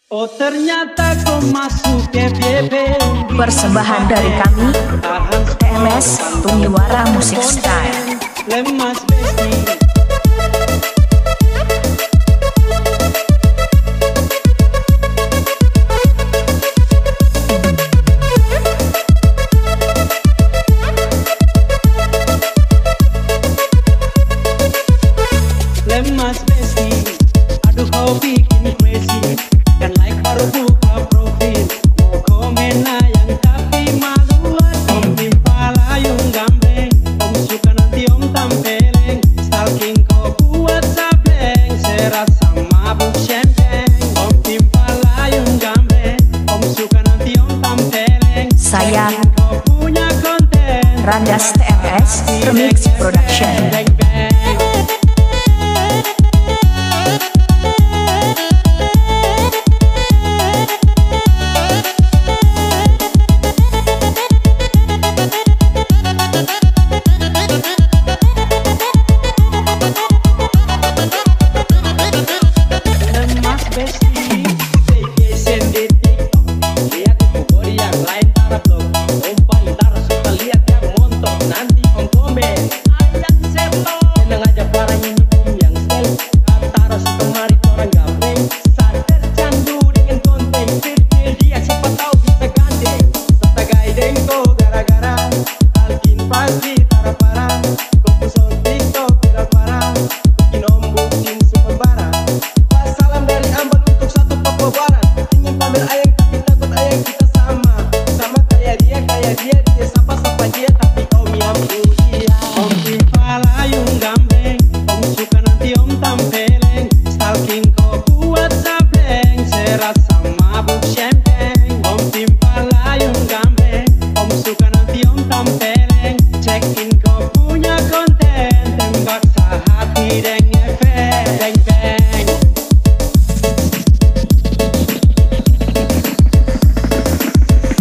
Oh ternyata kau masuk FYP. Persembahan dari kami TMS Tumiwara Music Style. Lemas besti. Lemas besti. Aduh kau bikin crazy. Kan like baru buka profil. Mau komen yang tapi maluan. Om timpa layung gambeng. Om suka nanti om tampeleng. Stalking kau buat sableng. Serasa mabuk champagne. Om timpa layung gambeng. Om suka nanti om tampeleng. Saya Kau punya konten. Randas TMS Remix Production. Bang bang.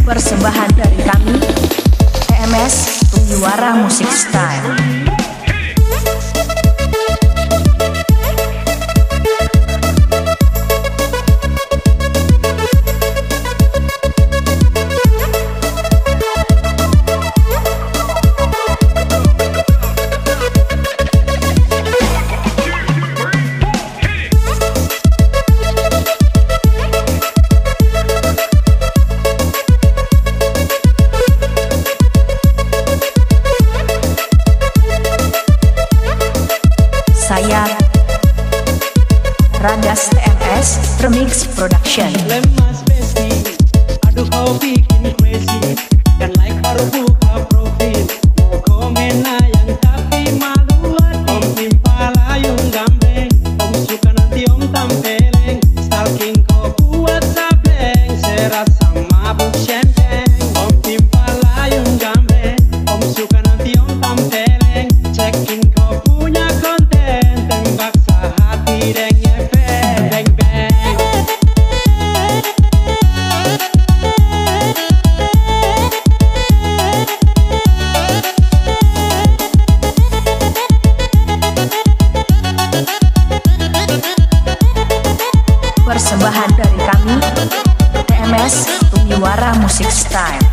Persembahan dari kami TMS Tumiwara Music Style. Saya Randas TMS Remix Production. Lemas besti, aduh kau bikin crazy. Dan like baru buka profil. Mau komen yang tapi maluan. Om timpa layung gambeng. Om suka nanti om tampeleng. Stalking kau buat sableng. Serasa mabuk champagne. Om timpa layung gambeng. Om suka nanti om tampeleng. Cekin kau punya konten. Tembak sehati deng efek. Bang bang. Persembahan dari kami TMS Tumiwara Music Style.